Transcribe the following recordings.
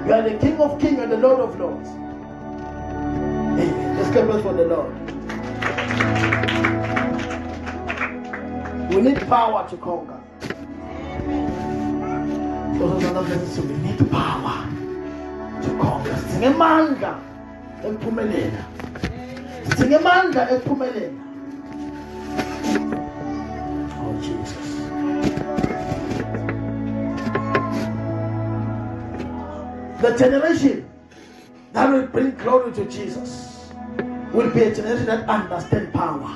You are the King of Kings and the Lord of Lords. Amen. Let's clap for the Lord. We need power to conquer. We need power to conquer. Singemandla ekuphumelela. Singemandla ekuphumelela. Oh Jesus. The generation that will bring glory to Jesus will be a generation that understands power.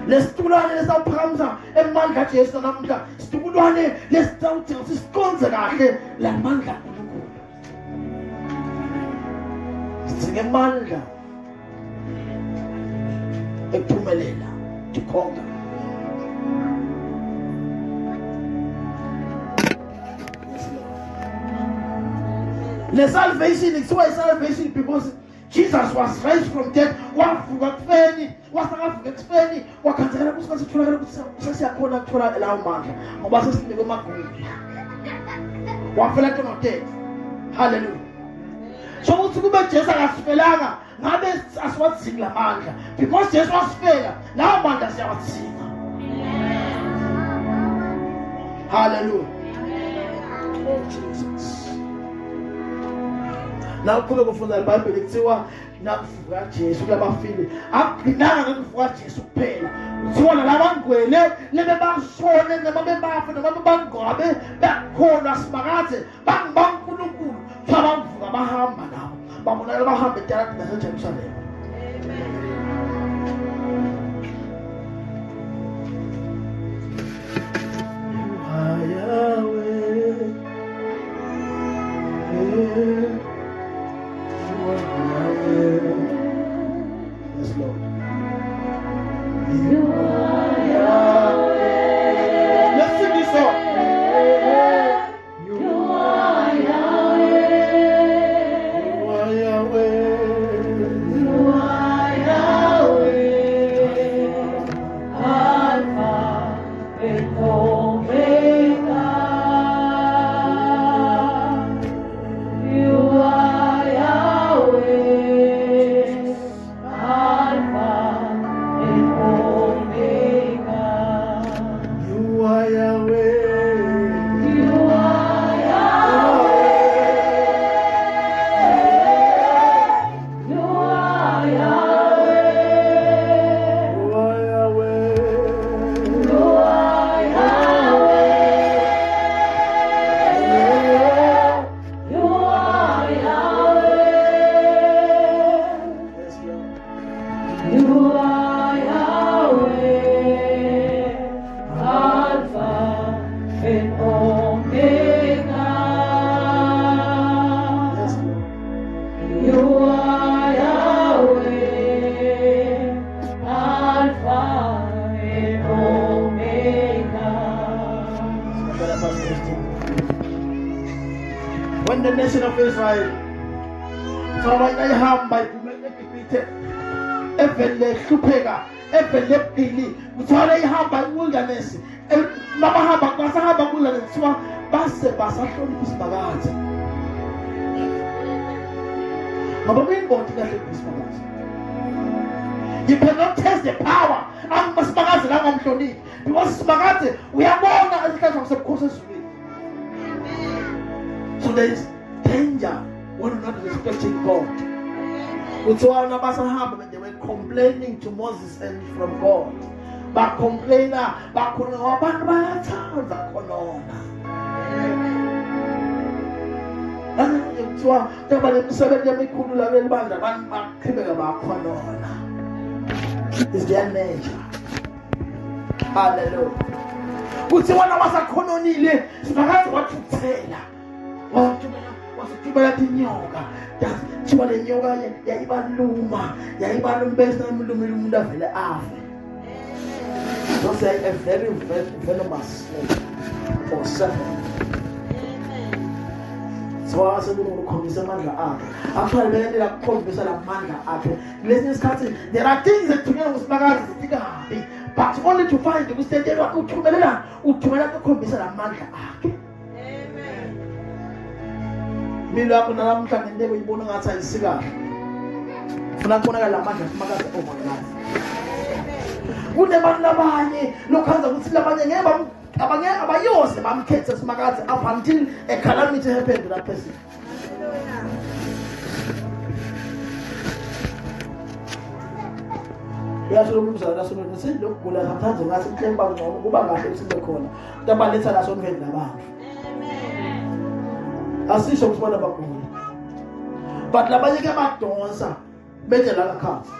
Lesitulwane lesaphamza emandla Jesu namhla situlwane lesitawuthi sikonze kahle lamandla kaNkulunkulu. Singemandla ekuphumelela to conquer. The salvation is why salvation because Jesus was raised from death. Wavuka kufeni, wasakavuka kufeni, wakhanzela kusikhathi kutholakala ukuthi sesiyakhona ukuthola lawo mandla ngoba sesinikwe amagumbi. Wafela ke no death. Hallelujah. So ukuthi kube Jesu akasifelanga, ngabe asiwadzingi lamandla because Jesu wasifela, lawo mandla siyawadzinga. Hallelujah. Oh Jesus. Now kulo kufunda iBhayibheli kuthiwa nakuvuka Jesu labafile akugcinanga ngokuvuka Jesu kuphela kuthiwa nalabangcwele lebe bashone noma bebafa noma bangcwabe bakhona simakathe banguNkulunkulu bavuka bahamba nabo babonakala bahamba eTalati naseJerusalema. Amen. Yes, Lord. You are Yahweh. Let's sing this song. You are Yahweh. You are Yahweh. You are Yahweh. Alpha and Omega. You are Yahweh. Alpha and Omega. You are Yahweh. You are Yahweh. You are Yahweh. You are Yahweh. You are Yahweh. You are Yahweh. Yes, Lord. You are Yahweh, Alpha and Omega. Yes, Lord. You are Yahweh, Alpha and Omega. When the nation of Israel saw ihamba iphumele eGibhithe evele hlupheka evele ebuqili kuthiwa ihamba iwilderness mabahamba basahamba kuwilderness kuthiwa base basahlonipha isibhakathi ngoba kuyingozi kahle isibhakathi. You cannot test the power angisibhakathi la ngamhloniphi because isibhakathi uyabona esihlahla ngisebukhosi esizulwini. So there is danger when you're not respecting God. When they were complaining to Moses and from God. But complainer, but it's their nature. Hallelujah. Kuthi wana wasakhononile sibakazi wathuthela wasithubela inyoka thiba le nyoka yayibaluma yayibalumbesa imlumile umuntu avele afe. Don't say a very venomous snake or serpent. So I said ukukhombisa amandla akhe actually belandela ukukhombisa la mandla akhe lesinye isikhathi there are things that together usibakazi zifika happy but only to find ukusendelwa uthumela ukukhombisa la mandla akhe. Amen. Mina lapho nalamhla ngenteko uyibona ngathi ayisikahle ufuna kubonakala la mandla simakazi omakazi. Kunebantu labanye lokhanza ukuthi labanye ngeke abanye abayose bamkhethe simakazi up until a calamity happened to that person. Yasho umzala lasona ngithi lokugula ngaphandle ngathi inhlemba ngcono kuba kahle ukuthi kube khona tabaletha la sonke labantu. Amen. Asisho ukuthi bona bagula. But labanye ke badonsa bete la khansi.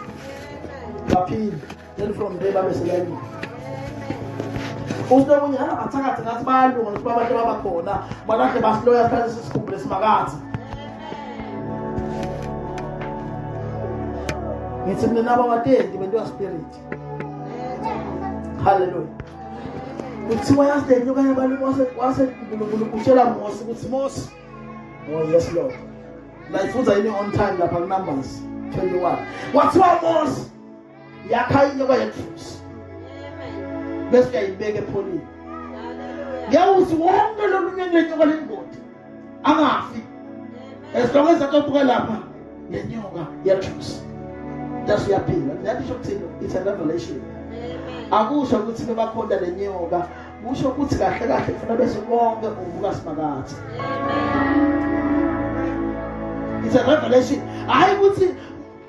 Baphila then from there babe selani. Usho ukuthi yana athakathi ngathi bayalunga ukuthi abantu abakhona banahle basiloya sikhathi sisikhumbule simakazi. Ngithi mina nabawatendi bento ya spirit. Hallelujah. Kuthiwa yazi nyoka yabalungu wase uNkulunkulu utshela Mose ukuthi Mose. Oh yes Lord. La ifunza yini on time lapha ku Numbers 21. Wathiwa Mose yakha inyoka yethusi. Bese uyayibeka ephonini. Ngiyawuthi wonke lo lunye lenyoka lengodi angafi. As long as atophuka lapha lenyoka yethusi. Just yaphila. Niyasho ukuthi it's a revelation. Akusho ukuthi bebakhonda lenyoka. Kusho ukuthi kahle kahle kufanele bese konke ubuka simakathi. It's a revelation. Hayi ukuthi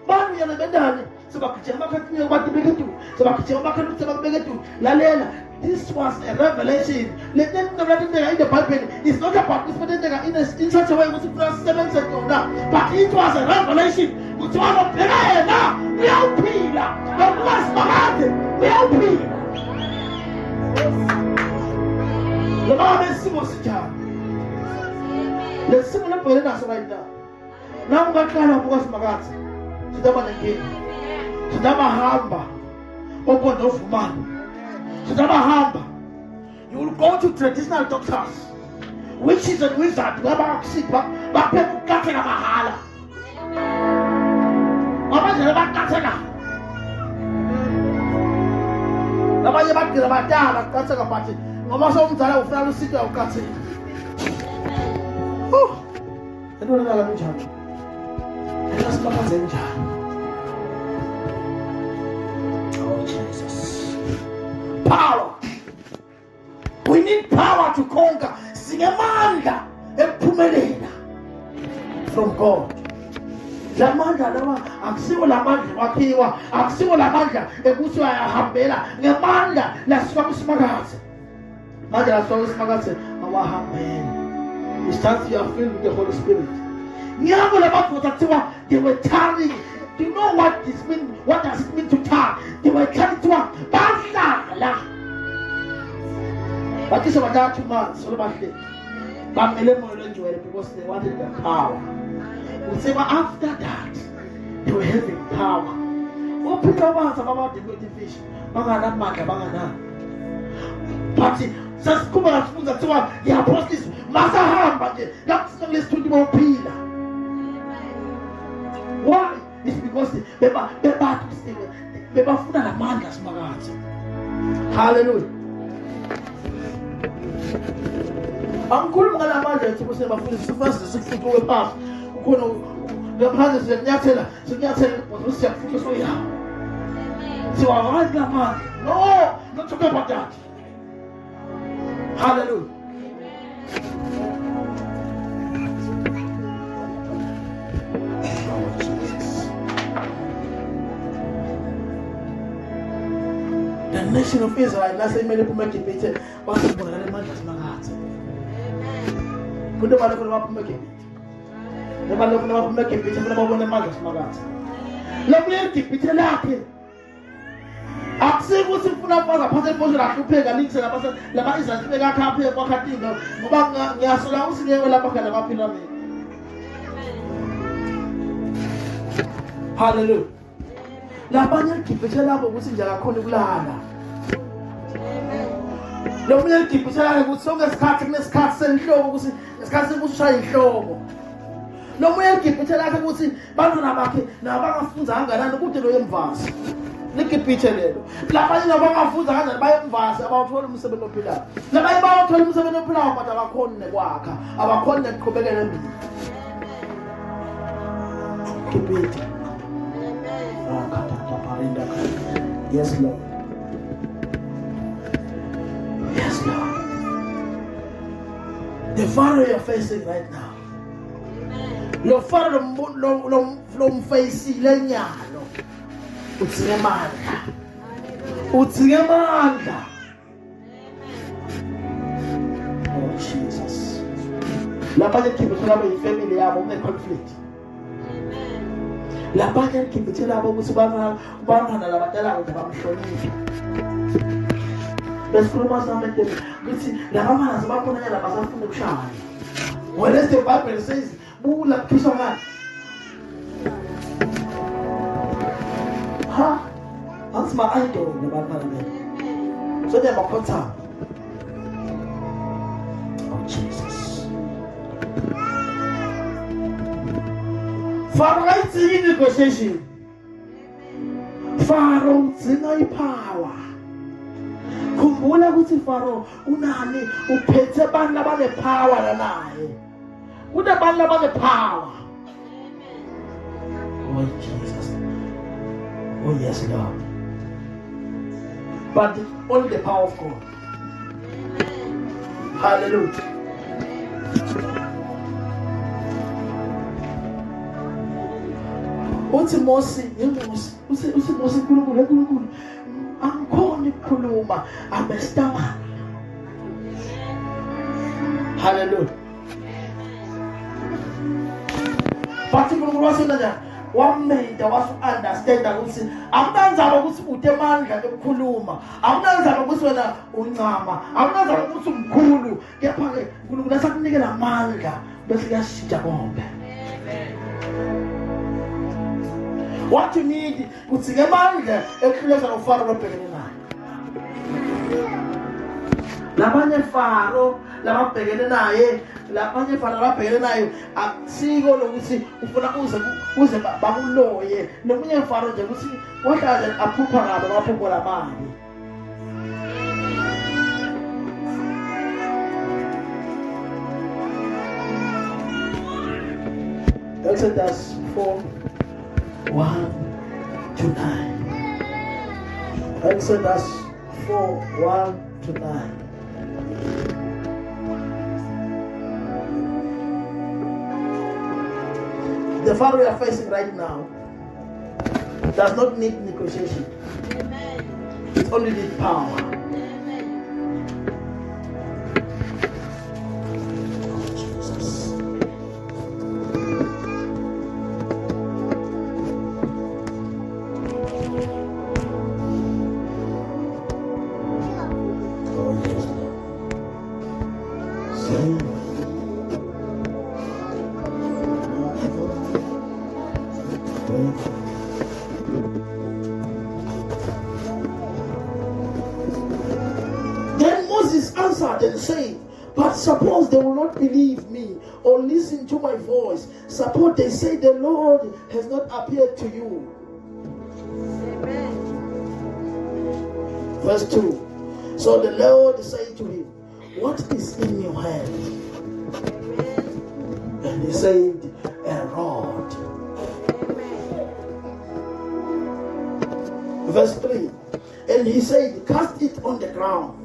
bani yana bendane sebakujema bakhathi kwathi beketu sebakujema bakhathi sebakbeketu lalela. This was a revelation. Let them know that in the Bible it's not about this, but in such a way was it plus 7 seconds now. But it was a revelation. Which one of the now we are pila. The last man we are pila. The man is Simosika. lesimo lebhele naso right now. Now ungaqala ukuba simakathe. Sidaba nenkinga. Sidaba hamba. Obondo ofumana. Sidaba hamba. You will go to traditional doctors, witches and wizards. Babakusipha baphela ukukathela mahala. Abanye bakathela. Abanye bagcina badala ukukathela bathi ngoba somdala ufuna usitha ukukathela. Entona la kanjani? Elasibakaze njani? Oh Jesus. Power. We need power to conquer. Singamandla ekuphumelela from God. Lamandla lawa akusiwo lamandla wakhiwa, akusiwo lamandla ekuthi uyahambela ngemandla lasuka kusimakathe. Mandla lasuka kusimakathe awahambela. It starts you are filled with the Holy Spirit. Ngiyago labadoda kuthiwa they were tarrying. Do you know what this mean? What does it mean to tarry? They were tarrying to bahlala. But this was about 2 months. So about it. But because they wanted the power. We say, but after that, they were having power. What people want about the fish? Bangana manga bangana. But just come and spoon that the apostles must have but that's not less 21 pillar. Why? It's because they food and mangas magati. Hallelujah. Uncle Malamanda to say, but first the 60 go pass. The brothers and Yatella, so Yatella was so yeah. So I like that man. No, not talking about that. Hallelujah. Oh, Jesus. The nation of Israel, that's a many people make it better. But the man has my heart. Put the one for make it. The man of make it better. The man has my heart. Let me keep it alive. Akusiku sifuna faza phase phose la kupheka links la phase la maiza sibeka khaphe kwakhatinga ngoba ngiyasola usilewe lapha kana baphila mina. Hallelujah. Labanye ngibhethela labo ukuthi nje akakhona ukulala. Lo munye ngibhethela ukuthi sonke isikhathi kunesikhathi senhloko ukuthi isikhathi sekushaya inhloko. Lo munye ngibhethela ukuthi bantwana bakhe nabangafunda kangakanani kude lo yemvasi. Nikipithelelo labanye nabangafuza kanjani bayemvasi abawuthola umsebenzi ophilayo labanye bawuthola umsebenzi ophilayo kodwa abakhona nekwakha abakhona ukuqhubekela empilweni. Kipite yes Lord, yes Lord. The Pharaoh you're facing right now, lo Pharaoh lo mfacile nyalo utsingemandla. Oh Jesus. Labanye ngibethela bayifamily yabo une conflict. Labanye ngibethela abo ukuthi bangana labadala ukuthi bamhloniphe. Besikhuluma samende ukuthi labamazi bakhona yala basafuna ukushaya. When the Bible says bula kisho ngani? Ha? That's my idol in the Bible. So they are content. Oh Jesus. Pharaoh is in negotiation. Pharaoh is in power. Kumbula ukuthi Pharaoh unani uphethe abantu abane power naye. Kunabantu abane power. Oh Jesus. Oh yes Lord. But only the power of God. Hallelujah. Uthi Mosi Nkulunkulu angikhona ukukhuluma amestamana. Hallelujah. But Nkulunkulu wasena wamenda wasu-understanda ukuthi akunanzaba ukuthi ude amandla ekukhuluma, akunanzaba ukuthi wena uncama, akunanzaba ukuthi umkhulu, kepha-ke uNkulunkulu asakunikela amandla bese kuyashintsha konke. What you need ukuthi ngemandla ekuhluleka noFaro lobhekene naye. Labanye Faro lababhekene naye, labanye Faro lababhekene naye akusiko lokuthi ufuna uze bakuloye. Nomunye Faro nje ukuthi wahlala aphupha kabi abaphupho lababi. Exodus 4:1-9. Exodus 4:1-9. The Pharaoh we are facing right now does not need negotiation. Amen. It only needs power. Amen. Oh, Jesus. Oh, yes. Then Moses answered and said, but suppose they will not believe me or listen to my voice. Suppose they say the Lord has not appeared to you. Amen. Verse 2. So the Lord said to him, what is in your hand? Amen. And he said, a rod. Amen. Verse 3. And he said, cast it on the ground.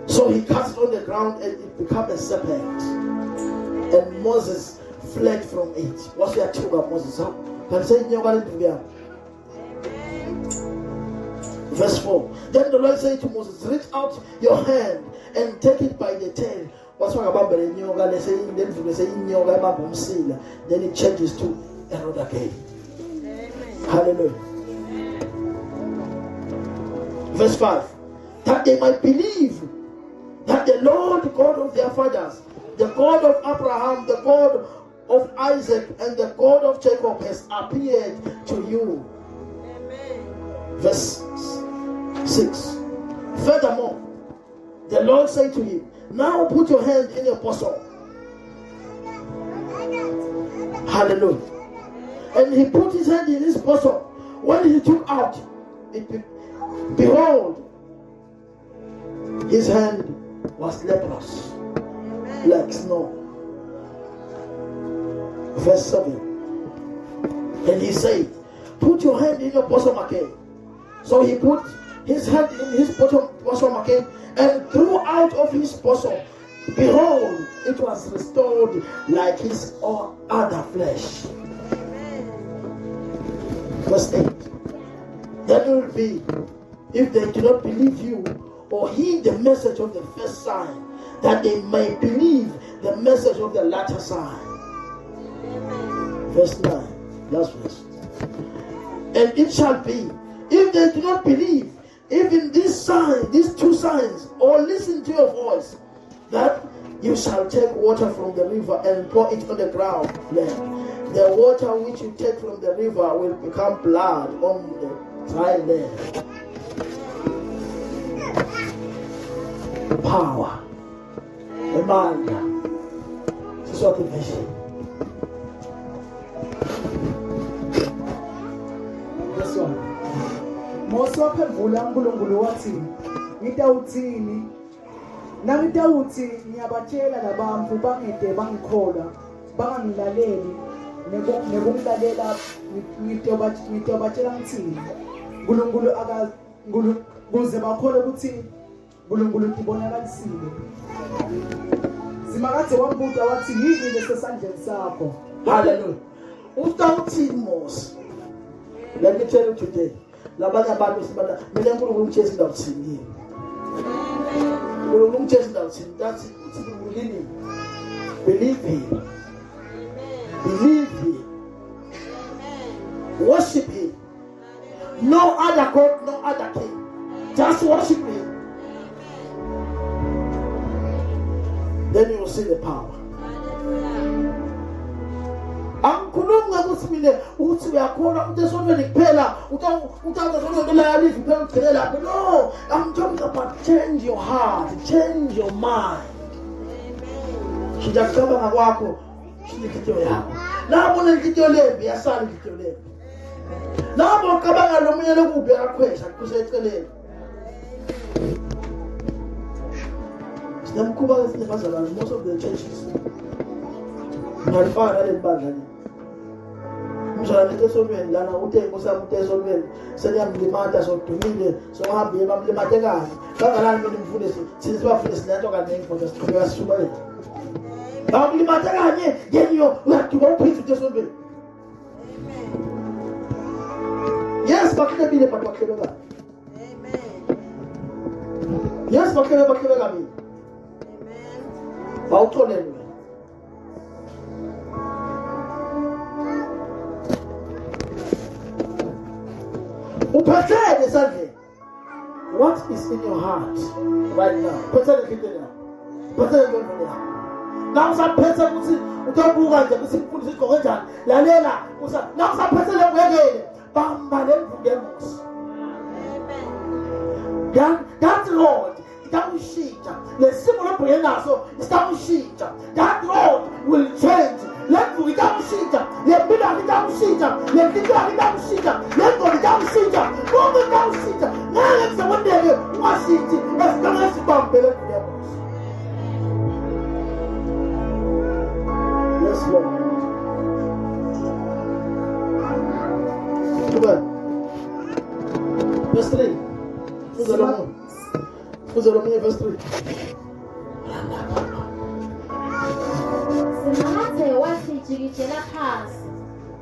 So he cast it on the ground and it became a serpent. And Moses fled from it. What's your talk about Moses? Can say Verse 4. Then the Lord said to Moses, reach out your hand and take it by the tail. What's wrong about the nyoga? They say nyoga. Then it changes to a rod again. Hallelujah. Verse 5. That they might believe that the Lord God of their fathers, the God of Abraham, the God of Isaac, and the God of Jacob has appeared to you. Amen. Verse 6. Furthermore, the Lord said to him, now put your hand in your bosom. Hallelujah. And he put his hand in his bosom. When he took out, behold, his hand was leprous, like snow. Verse 7. And he said, put your hand in your bosom again. So he put his hand in his bosom again, and drew out of his bosom. Behold, it was restored like his other flesh. Verse 8. That will be, if they do not believe you or heed the message of the first sign, that they may believe the message of the latter sign. Verse 9, last verse. And it shall be, if they do not believe, even this sign, these two signs, or listen to your voice, that you shall take water from the river and pour it on the ground. The water which you take from the river will become blood on the dry land. Power. Emanda. This is what the vision. This one. Mose waphendula uNkulunkulu wathi, ngitawuthini? Nangitawuthi ngiyabatshela labantu bangede bangikholwa, bangangilaleli, nekungilalela ngitobatshela ngithini? uNkulunkulu kuze bakholwe ukuthi uNkulunkulu tibonakalisile. Simakade wambuza wathi yini lesesandleni sakho? Hallelujah. Utawuthini Mose? Let me tell you today. Labanye abantu sibala mina uNkulunkulu ngitshela indawuthini. uNkulunkulu ngitshela indawuthini. That's it. Believe him. Believe him. then you will see the power. Angikhulumi ngokuthi mina uthi uyakhona ukuthi esonweni kuphela uthatha esonweni la yalifu phela ugcine lapho. No, I'm talking about change your heart, change your mind. Sijacabanga kwakho inhliziyo yakho. Nabo nenhliziyo lembi yasala inhliziyo lembi. Nabo ukabanga lomunye lokubi akakhwesha kuseceleni. Sinamkhuba esinebazalwane most of the churches. Ngalifana nale bandla le. Mzalwane esonweni lana uthe ngosami esonweni seniyamlimata sodumile sohambile bamlimate kahle. Kangalani mina umfundisi sisibafundisi lento kanengi kodwa siqhubeka sishumayela. Bamlimate kanye yenyo uyaduka uphinde esonweni. Yes, baklebile but baklebeka. Yes, baklebeka mini. Amen. Bawutholele. Uphathele esandleni. What is in your heart right now? Phathele ngithe la. Phathele ngithe la. La usaphethe ukuthi utobuka nje ukuthi mfundisi igqoke njani. Lalela la usaphethele ngekele. Bamba lemvukemusi. That Lord itamshintsha. Lesimo lobheke naso isitamshintsha. That Lord will change. Let's we don't see them. Let me don't see them. Let me don't see them. Let go down see them. Go down see them. Now let's the one day was it. Let's go as bomb. Yes, Lord. Come on. Verse 3. Who's the verse 3? Simangathe wajikijela phansi.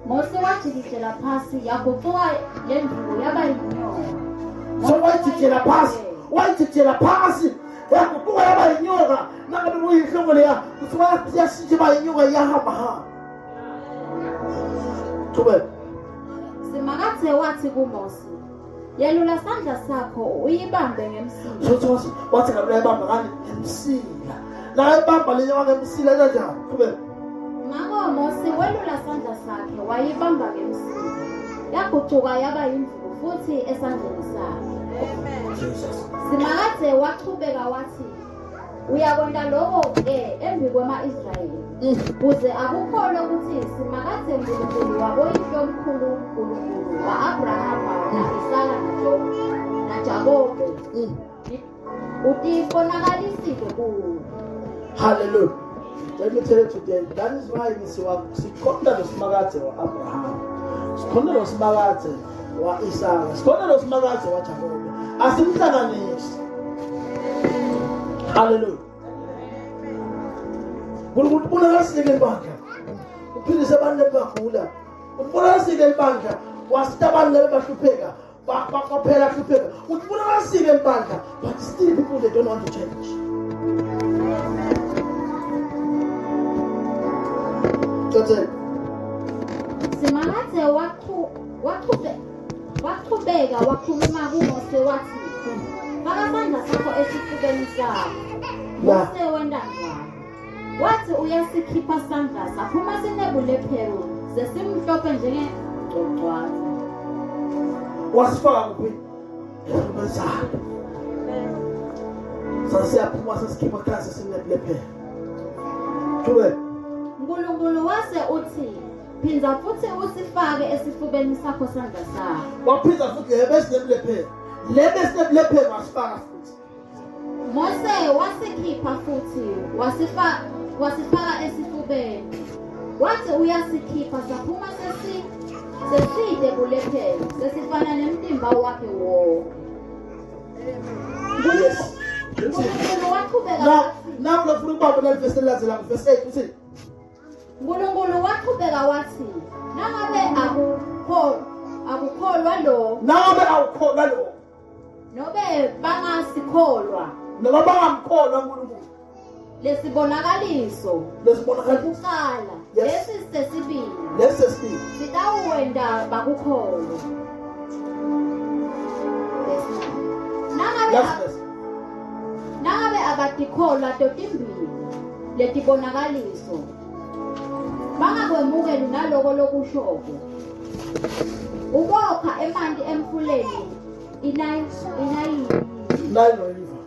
Mose wajikijela phansi yaguquka lendlu yaba yinyoka. So wajikijela phansi. Wajikijela phansi. Yaguquka yaba yinyoka. Nangabe uyihlongo leya kuthiwa yashintsha yinyoka yahamba. Tube. Simangathe wathi kuMose, yelula sandla sakho uyibambe ngemsila. So wathi ngabamba ngani ngemsila. La ibamba leyo ngemsila kanjani? Tube. Ngakho Mose welula sandla sakhe wayibamba ngemsila. Yaguquka yaba yindlu futhi esandleni sakhe. Simangathe waqhubeka wathi, uyakwenda lokho embi kwama-Israyeli. Kuze akukholwe ukuthi Simangathe uNkulunkulu waboyihlo omkhulu uNkulunkulu wa-Abrahama na-Isaka naJakobe utibonakalisile kuwo. Hallelujah. Let me tell you today, that is why we see what Sikonda Simangathe wa Abraham. Sikonda Simangathe wa Isaka. Sikonda Simangathe wa Jakobe. Asimhlanganisi. Hallelujah. Ubonakalisile ibandla. Uphilise abantu abagula. Ubonakalisile ibandla. Wasita abantu abahlupheka. Baqaphela hlupheka. Ubonakalisile ibandla. But still people they don't want to change. Simangathe waqhubeka wakhuluma kuMose wathi, faka isandla sakho esifubeni sakho. Mose wenda njalo. Wathi uyasikhipha isandla saphuma sinebulephero sesimhlophe njengegcogcwane. Wasifaka kuphi? Esifubeni. Sasiyaphuma sesikhipha kanti sinebulephero. Tube. uNkulunkulu wase uthi, phinda futhi usifake esifubeni sakho sandla sakho. Waphinda futhi lebesinebulephero. Lebesinebulephero wasifaka futhi. Mose wasikhipha futhi wasifaka esifubeni. Wathi uyasikhipha saphuma seside bulephero sesifana nemtimba wakhe wonke. Yes. uNkulunkulu waqhubeka Now the fruit of the verse 11 verse 8 you see. uNkulunkulu waqhubeka wathi, nangabe akukholwa lo Nangabe awukholwa lo. nobe bangasikholwa Noma bangamkholwa uNkulunkulu. lesibonakaliso Lesibonakaliso. ukuqala Yes. lesi sesibili Let's see. sitawuwenda bakukholwa. Nangabe Last verse. abadikholwa totimbili letibonakaliso bangakwemukeli naloko lokushoko ubokha emanti emfuleni inayi Nile River.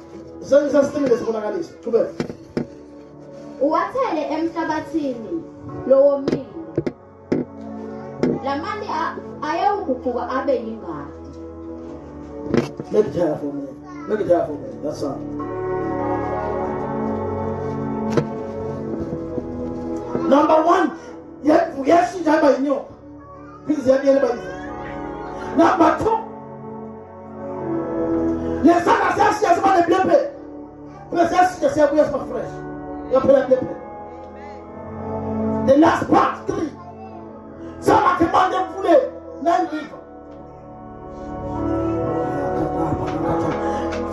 Sasisibile sibonakaliso. Qhubeka. uwathele emhlabathini lowomile lamani ayawuguquka abe yingadi. Make it higher for me. Make it higher for me. That's all. Number one, yes, she's by you. Please, everybody. Number two, yes, I said, yes, about the paper. Plus, yes, yes, yes, my fresh. The last part, 3. Some are commanded fully. 9 river.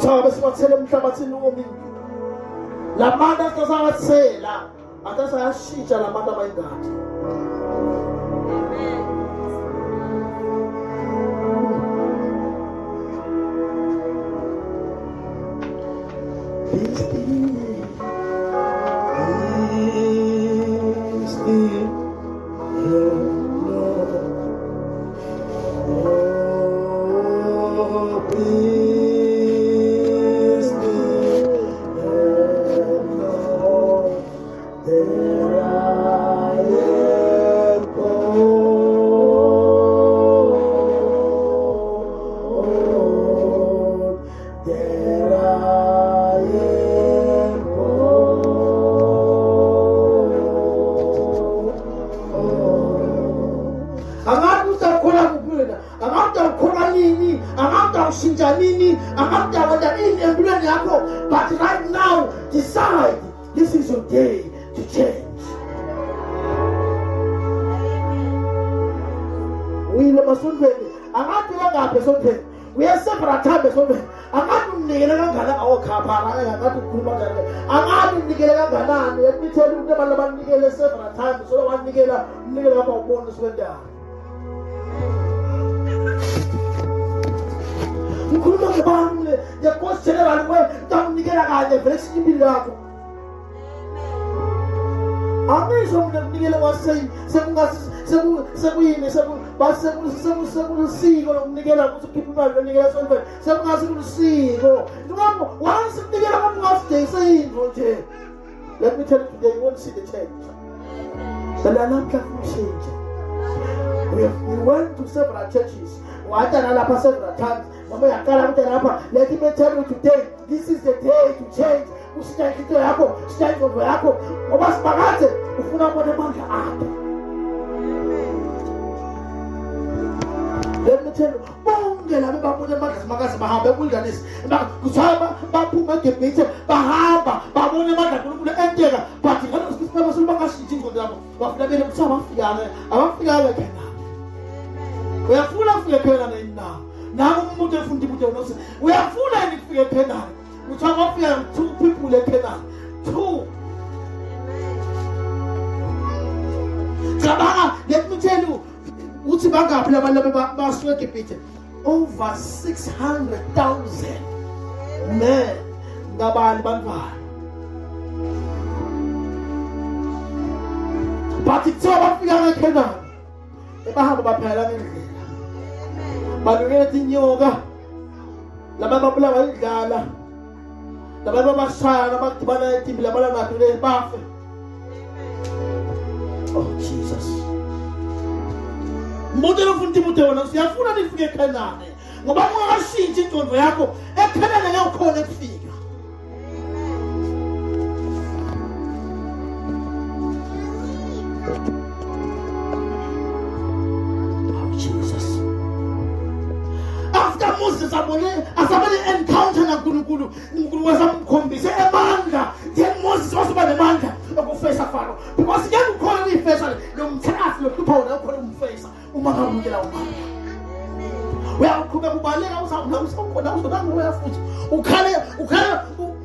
So, I was telling them about the woman. La manda cosa say la. Atasa shija la manda by God. But right now, decide this is your day to change. We are several times. I'm not near our car. Let me tell you, the several times. So one nigga about bonus went down. You couldn't have found the question of down to get a guy the first you be up. I mean, some of the nigga was saying, some see go nigga to keep about the nigga over. Some guys will see go. Once the nigga was they say, let me tell you today, you won't see the change. The Lanam can change. We went to several churches. What another several times. Let me tell you today, this is the day to change. Stand over yako. Obas bagate, ufuna mwede manga up. Let me tell you, bonge la baba mwede manga mahamba wilderness. Kusaba bapuma kebete bahamba babone manga kulukule entega. But kana usikisema masulu manga shijingo ndamo. Wafuna bele kusaba fiyane. Abafiyane kena. Uyafuna fike kena na. Now we are full and we are Canaan. We talk of 2 people in Canaan. 2. Let me tell you, over 600,000 men. But it's all of Canaan. Balugeti yoga la baba bula balidala la baba bashaya la bakubana tibila bala na tule bafe. Oh Jesus, modelo fundi mutewona siyafuna nifike Canaan ngoba ungashintsha intondo yakho eKhanani la ukhona kufika. Moses asabane encounter na nkulunkulu wazamkhombise emandla. Then Moses was by the mandla okufesa Pharaoh because yena ukhona uyifesa lo mthathu lo khupha wona ukhona umfesa uma ngamukela umandla. Uyaqhubeka ubaleka usakhona uzodanga uya futhi ukhale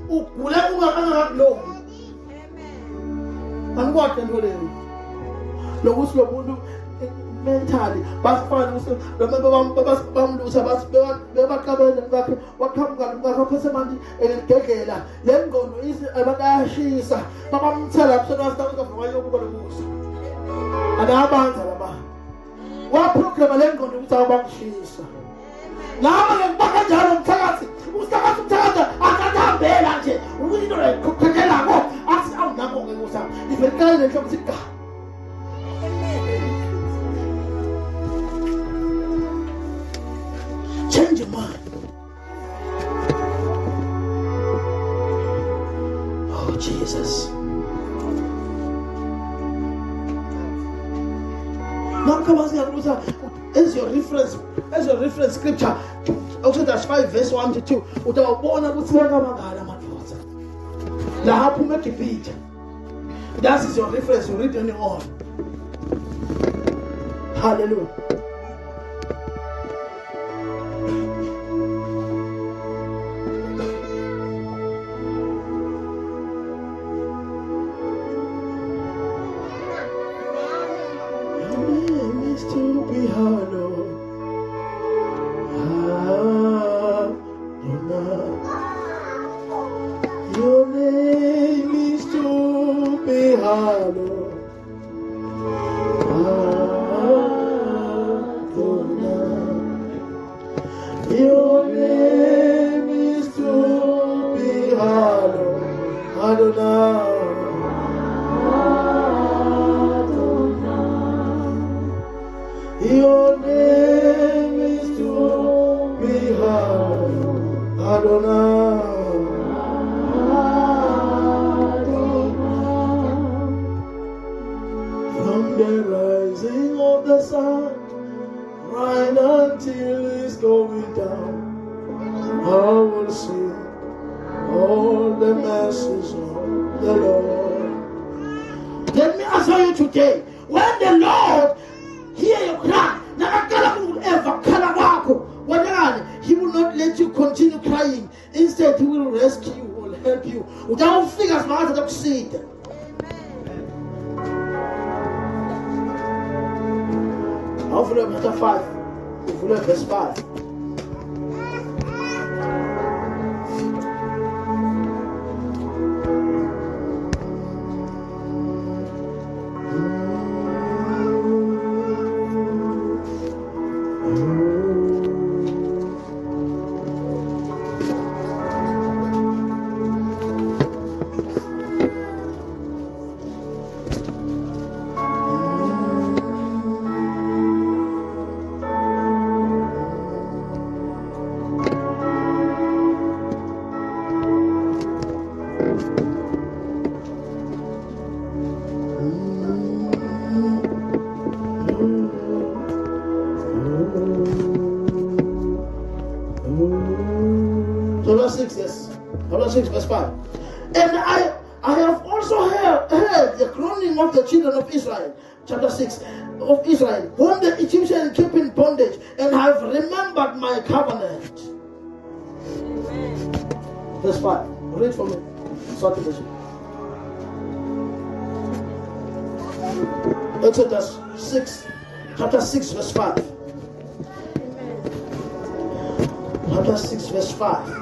ugule ungakangakho. Angikwade nto leyo lokuthi lo muntu mentally basifana bamlusa bebaqabele ngakhe waqhamuka ngakho phese manje engedlela le ngqondo bayashisa babamthela abusona sithatha ngoba yokuba lobuso adabanza laba waprogram le ngqondo ukuthi abangishisa nami ngibaka njalo umthakathi umthakathi akadambela nje ukuthi into lekhokhelela ngo athi awunako ngekusa iverikale lenhloko sika change your mind. Oh Jesus. As your reference scripture, Exodus 5 verse 1 to 2. Utawabona ukuthi bakamangala madoda. La hapo umekipita. That is your reference. You read on your own. Hallelujah. Your name is to be hallowed. Your name is to be hallowed. Adonai. Your name is to be hallowed. Adonai. From the rising of the sun right until it's going down, I will sing all the mercies of the Lord. Let me answer you today. When the Lord hear your cry, He will not let you continue crying. Instead, He will rescue you, will help you. Without figures, not to succeed. Proverbs chapter 5, verse 5. Chapter 6, yes. Chapter 6, verse 5. And I have also heard the groaning of the children of Israel. Chapter 6 of Israel, whom the Egyptians keep in bondage, and have remembered my covenant. Amen. Verse 5. Read for me. Start the version. Exodus 6, chapter 6, verse 5. Chapter 6, verse 5.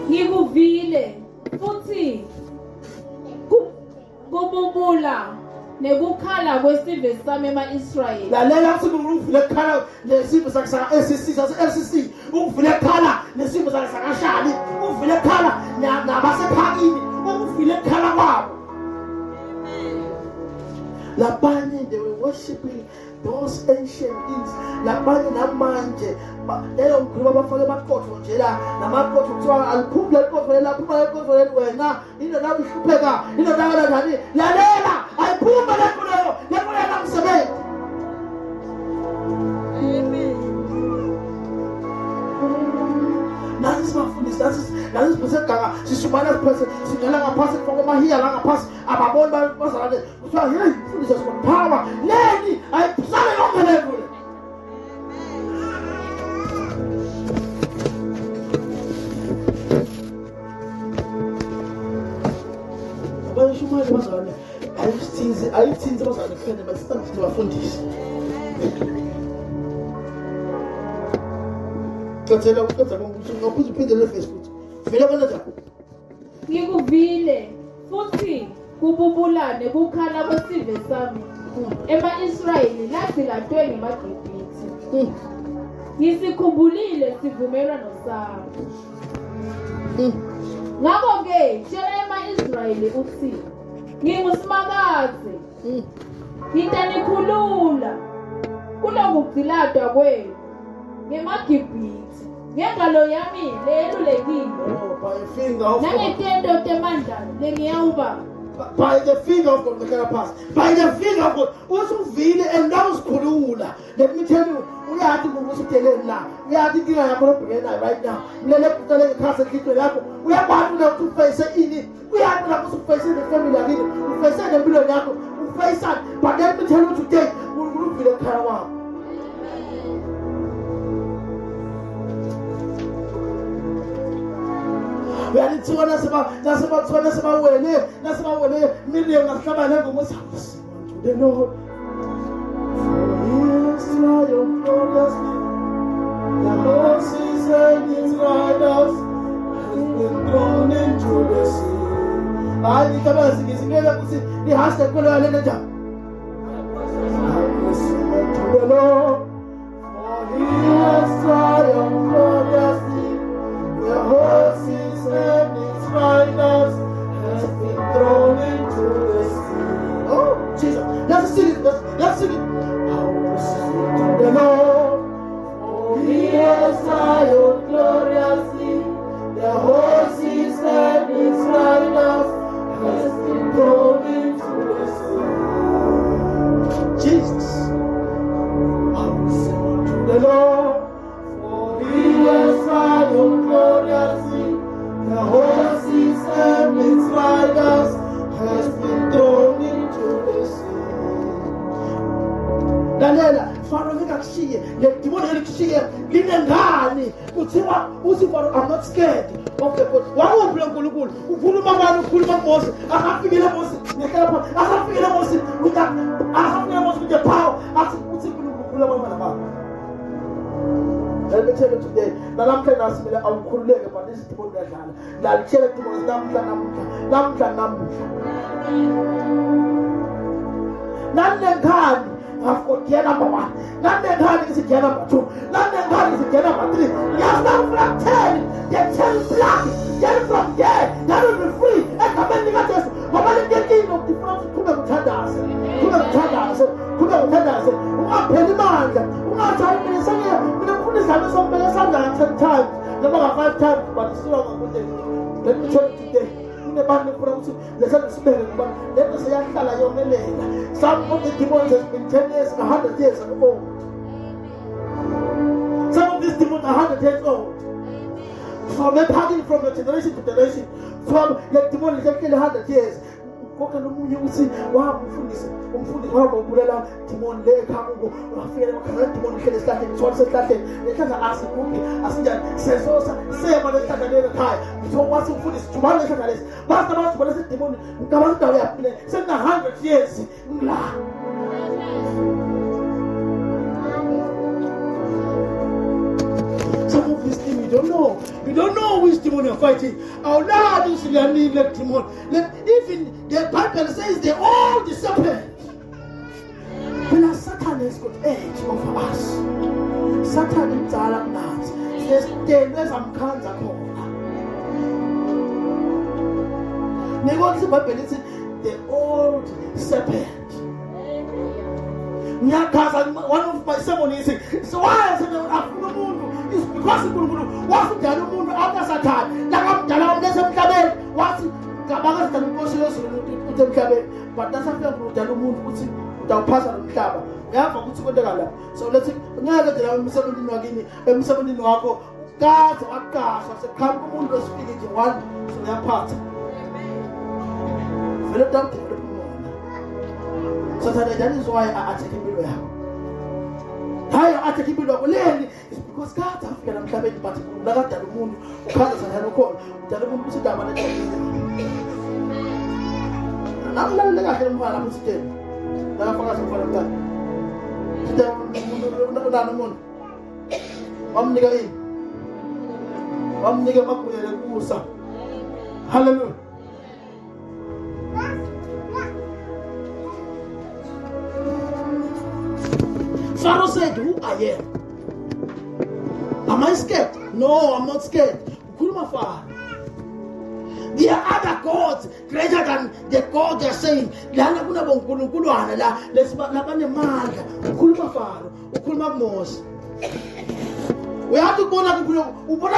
Ngikuvile futhi kububula nekukhala kwesizwe sami ema-Israyeli. Lalela ukuthi uvule ekhala nesimo sakhe LCC, uvule ekhala nesimo sakhe sakashali, uvule ekhala nabasephakini, uvule ekhala kwabo. Labanye, they were worshiping those ancient things. Labanye namanje leyo mkhulu abafake bakhothwa nje la namakhothwa kuthiwa aliphumule ikhothwa laphuma ikhothwa leli wena into nawe ihlupheka into nawe njani lalela ayiphuma leyo namsebenzi. Amen. Nasi sibafundisa nasi sibuseganga sishumana siphese singela ngaphansi kufaka amahiya la ngaphansi ababoni bazalane kuthiwa hey fundisa sibona power leni ayisale yonke leyo. Abanye shumane bazalane ayithinze bazanifende basitanda sibafundise. Kathela ukuthatha ngokuthi ngaphuza uphinde le verse futhi. Vele kanjani? Ngikuvile futhi kububulane kukhala kwesizwe sami ema-Israyeli lathi latwe ngemaGibhithe. Ngisikhumbulile sivumelwano sami. Ngakho-ke tshela ema-Israyeli uthi ngingusimakazi, ngitanikhulula kulokugciladwa kwenu ngemaGibhithe ngengalo yami leyelulekile nangetendo temandla lengiyawuba. By the finger of God, by the finger of God, usuvile and now usikhulula. Let me tell you, uyathi ukusuteleni la, uyathi inkinga yakho lobhekena right now. Mlele kutale ngekhasi ekhitwe lakho, uyakwazi na ukuthi uface ini, uyathi na ukuthi uface the family yakini, uface nempilo yakho, uface. But let me tell you today, uluvile ekhaya wakho. Uyalithona nasebawele million asihlabane ngomusa. The Lord, for He is triumphed gloriously. The horses and His riders has been thrown into the sea. Hayi ngicabanga ngizingela ukuthi lihashe kwelo yalena njani. Listen to the Lord, for He has triumphed gloriously. The horses and its riders has been thrown into the sea. Oh, Jesus. Let's sing it. Let's sing it. I will sing to the Lord, for He has triumphed gloriously. The horses and its riders has been thrown into the sea. Jesus. I will sing to the Lord, for He has triumphed gloriously. The horses and its riders has been thrown into the sea. Lalela, Pharaoh ngikakushiye, le demon elikushiye linengani. Kuthiwa uthi Pharaoh, I'm not scared of the God. Wawuphila uNkulunkulu, ukhuluma abantu, ukhuluma kuMose, akafikile Mose, ngekhaya akafikile Mose with the power. Athi uthi uNkulunkulu ukhuluma abantwana bakho. Let me tell you today, nalamhla nasimile awukhululeke but this demon uyadlala. Ngalitshela demons namhla. Nanengani I've got gear number 1. Nanengani is gear number 2. Nanengani is gear number 3. Yes, now from 10. They tell black. Get from there. That will be free. And come and get us. Come and get in of the front. Come and tell us. Una pedimanda. Una time in Sunday. We don't put this on some better Sunday 10 times. The number 5 times, but it's still on good day. Let me tell you today. Let us say, some of the demons has been 10 years, 100 years old. Some of these demons are 100 years old. From the parting from the generation to generation, from the demon is actually 100 years. Koka nomunye uthi umfundisi wabo ubulela demon le khamuko wafika wakhala demon ihlele esihlahleni swali sesihlahleni lehlahla asikuki asinjani sezosa sema lehlahla lelo ekhaya uthiwa wathi umfundisi jumana lehlahla lesi basta bathi bona demon ngicabanga indawo yaphile sekuna 100 years ngila. Some of these things you don't know which demon you're fighting. Our Lord is really like demon. Even the Bible says they're all the serpent. When Satan has got edge over us, Satan is all about. There's some kinds of corner. The Bible says the old serpent. One of my sermons is so why is it is because Guru was the Mundo after Satan. Nakam Jalam was Kabagas and Moses with the cabin, but that's after Jalumun without passing the cabin. We have a good gala. So let's never get out 17 Nagini, 17 Wako, God's or gosh, as a Kamundo speaking to one, so they are part. Philip Dumpty. So that is why I take him away. I take him away because God has given him but not the moon. God has had a call. The moon is down. namlalela kahle umfana lapho sithe nakafaka somfana mntana sithe unana umuntu wamnika yini wamnika amaguyele kusa. Hallelujah. Pharaoh said, who I am? Am I scared? No, I'm not scared. Ukhuluma Pharaoh. There are other gods greater than the God they are saying. Lana kuna bonkulunkuluwana la labanemandla. Ukhuluma Pharaoh, ukhuluma kuMose. We have to go now. When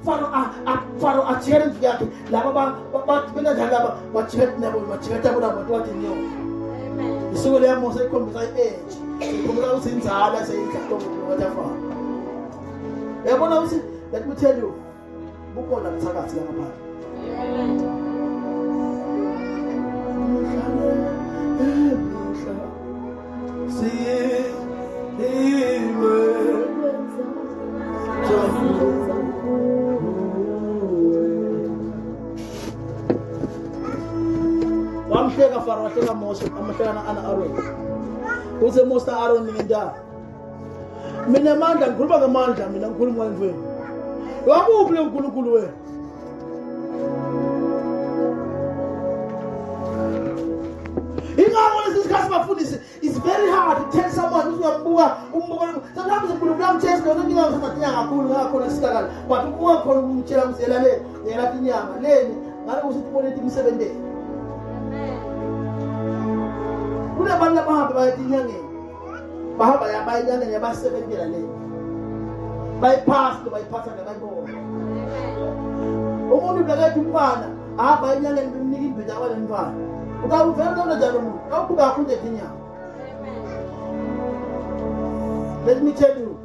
Pharaoh are cheering together, so they are most come by age. Let me tell you, wamhleka Pharaoh wahleka Mose amahleka ana Aaron uze Mose Aaron ninda mina amandla ngikhuluma ngamandla mina ngikhuluma ngemvelo wakuphi lo uNkulunkulu wena ingakho lesikhathi bafundisi it's very hard to tell someone uzambuka sometimes uNkulunkulu uyamtshela noma ngingazathina kakhulu ngakho lesikhala but ungakhona ukumtshela uzela le yela tinyama leni ngale usithi boneti imsebenzeni kunabantu labahamba bayatinyangeni bahamba yabayinyangeni yabasebenzela leni bayiphatha ngakayibona umuntu bekathi umfana ahamba inyangeni bemnika ibhida abale mfana ukawuvela nto njalo umuntu awukuba akhunde tinyama. Let me tell you,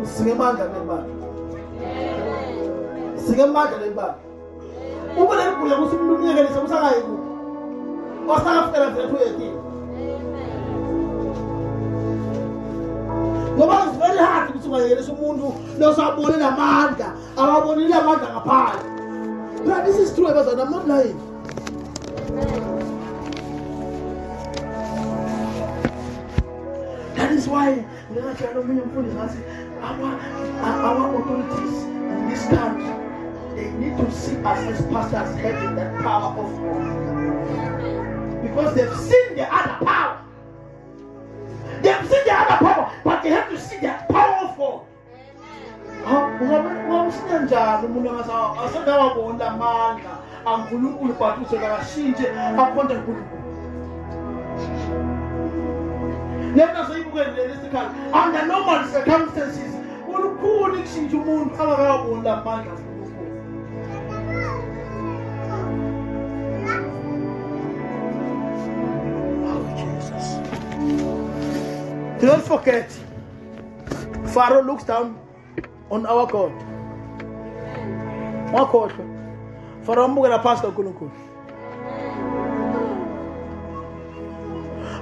singemandla lembali singemandla lembali ubona ikule kusumuntu umnyekelisa usakayi ku wasakafela vele tuyeti ngoba it's very hard ukuthi ungayelisa umuntu losabone namandla ababonile amandla ngaphandle. But this is true, but I'm not lying. That is why our authorities in this country, they need to see us as pastors having that power of God. Because they've seen the other power. They've seen the other power, but they have to see the power of God. Under normal circumstances, don't forget, Pharaoh looks down on our God. What God? Pharaoh mugana pastor kuluku.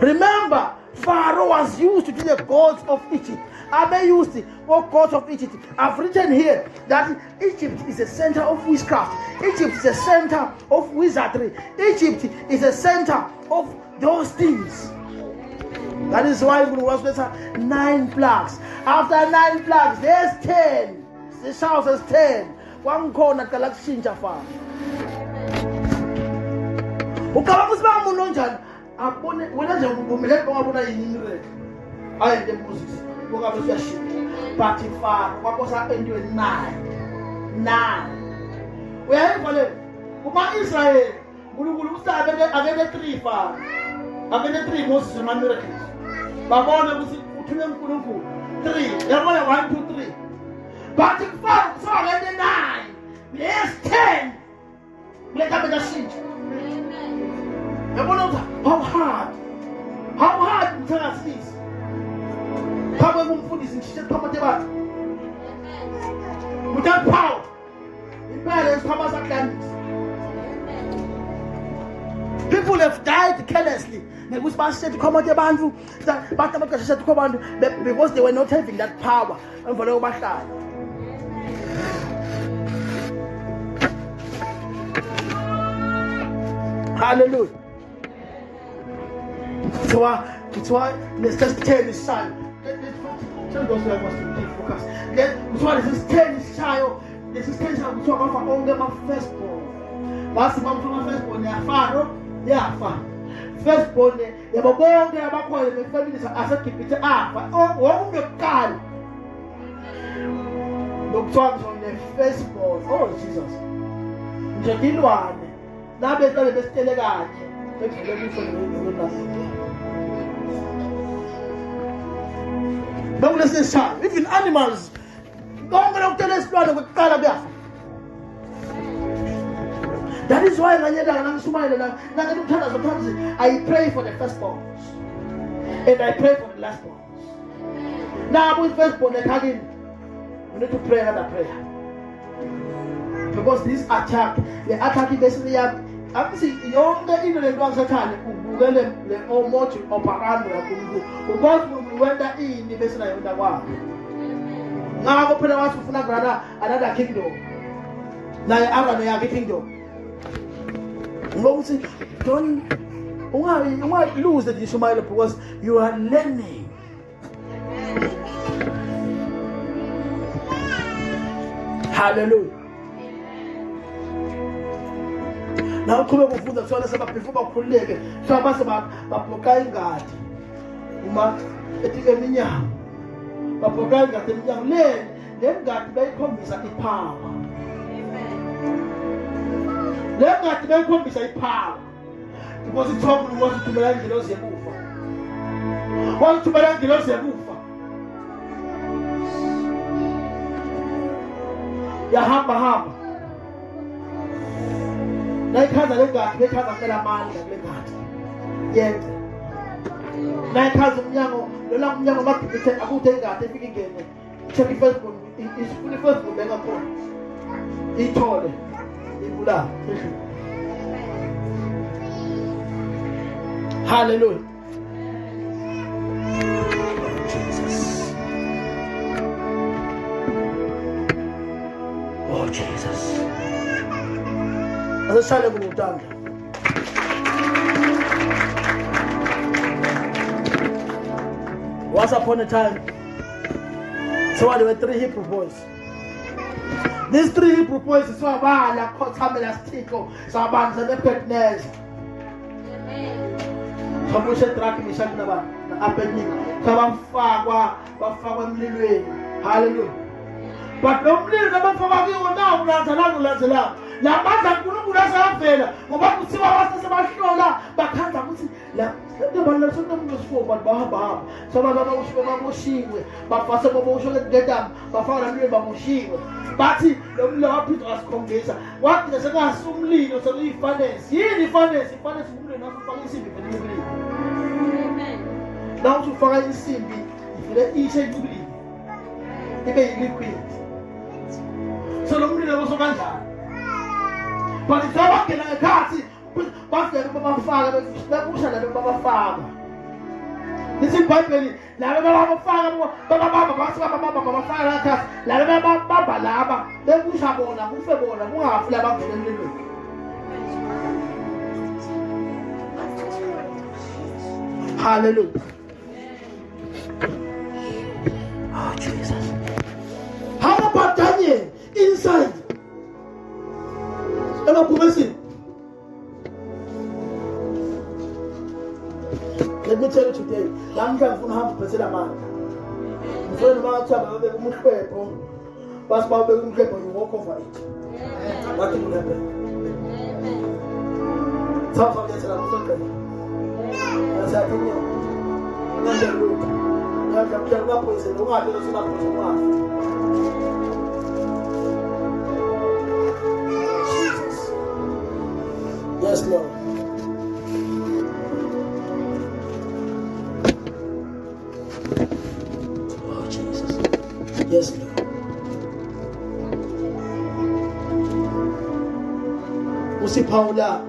Remember, Pharaoh was used to the gods of Egypt. Are they used to what gods of Egypt? I've written here that Egypt is a center of witchcraft. Egypt is a center of wizardry. Egypt is a center of those things. That is why we was 9 plagues. After 9 plagues, there's 10. The shout says 10. One corner galaxy Jafar. When I am the Moses. But what was happening to 9? Where are you? Israel. Gulu started again 3 far. Again 3 Moses and miracles. Babona was 3. Yamona 1, 2, 3. But if Pharaoh saw 9, there's 10. Let up the sheet. How hard? How hard to tell us this? Power won't put this in shit. Without power, the parents come as Atlantis. People have died carelessly. Because they were not having that power. Hallelujah. It's why let's just turn this child. Tell those who have us to take focus. It's why let's just turn this child. Let's just turn this child. We talk about only my firstborn. What's the mom from my firstborn? They are father. They are father. Firstborn. They are born. They are back. They are family. I said keep it up. Oh, the God. Look talks on the firstborn. Oh Jesus. Jadi luar. Now better the best telegram. Don't listen, child. Even animals, don't go to this blood with Calabia. That is why I pray for the firstborns and I pray for the lastborns. Now, with firstborn, we need to pray another prayer because this attack, the attack is basically. I'm saying, you're in the ones that are the almost operando. Because we went in the best of the world. Now, open a house for another kingdom. Now, another kingdom. Don't lose that you smile because you are learning. Hallelujah. Now come kufunza tsona sabaphifa bakhuleke sabase baphoka ingadi uma ethi eminyango baphoka ingadi eminyango le ngadi bayikhombisa ipower le ngadi bayikhombisa ipower because ithobu ukuthi thumela ingilosi yekufa wathi thumela ingilosi yekufa yahamba Naikhaza lengadi bekhaza ngela amandla lengadi yenze naikhaza umnyango lola umnyango magibithe akuthe ingadi efika ingene check ifirstborn isifuna ifirstborn bengakhona ithole ibulala hallelujah Jesus oh Jesus Asashale kumutanga. Once upon a time, so there were 3 Hebrew boys. These 3 Hebrew boys is so bad like Kotamela Stico, so bad and the petness. So we should track me shut about the happening. So I'm far, hallelujah. But don't believe the man for you now, la banda kuNkulunkulu asafela ngoba kuthiwa wasese bahlola bakhanza ukuthi la abantu somuntu sifoba bahamba sababa baboshiwe bafase babosho ngedam bafana nini baboshiwe bathi lo mlilo waphithwa asikhombisa wathi sekasumlilo sekuyifanesi yini ifanesi umlilo nasufaka insimbi emlilweni amen la usufaka insimbi ifile ishe emlilweni ibe yiliquid so lo mlilo usokanjani but it's all in a car. What's the father? This is Bible. Lava father, Lava, then Bushabona, Bufabona, who are Flabba. Hallelujah. Oh, Jesus. How about Daniel inside? Let me tell you today, I'm going to have to a man. Before the man travel, they will move but about the you walk over it. Nothing will happen. Some of them are not as I think on the road. I can tell up with the water, it's not one. Yes, Lord. Oh, Jesus. Yes, Lord. Usi Paula,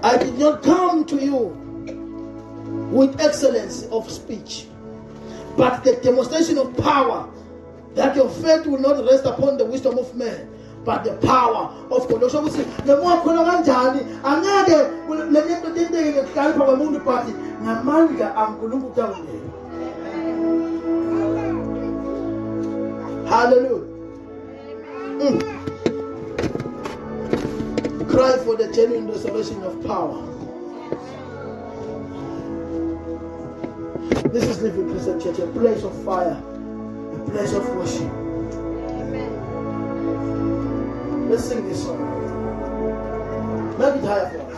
I did not come to you with excellence of speech, but the demonstration of power, that your faith will not rest upon the wisdom of man, but the power of God. Osho ukuthi noma khona kanjani angeke le nto tenteke ngekhalipha komuntu but ngamandla aNkulunkulu kuyangena. Hallelujah. Cry for the genuine restoration of power. This is Living Christian Church, a place of fire, a place of worship. Let's sing this song. Make it higher for us.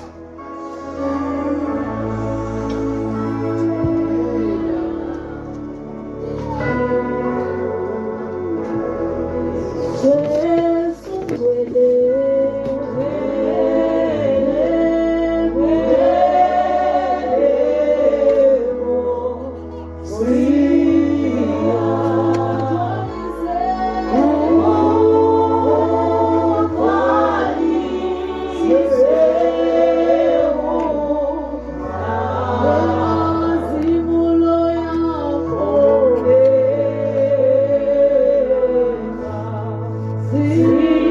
See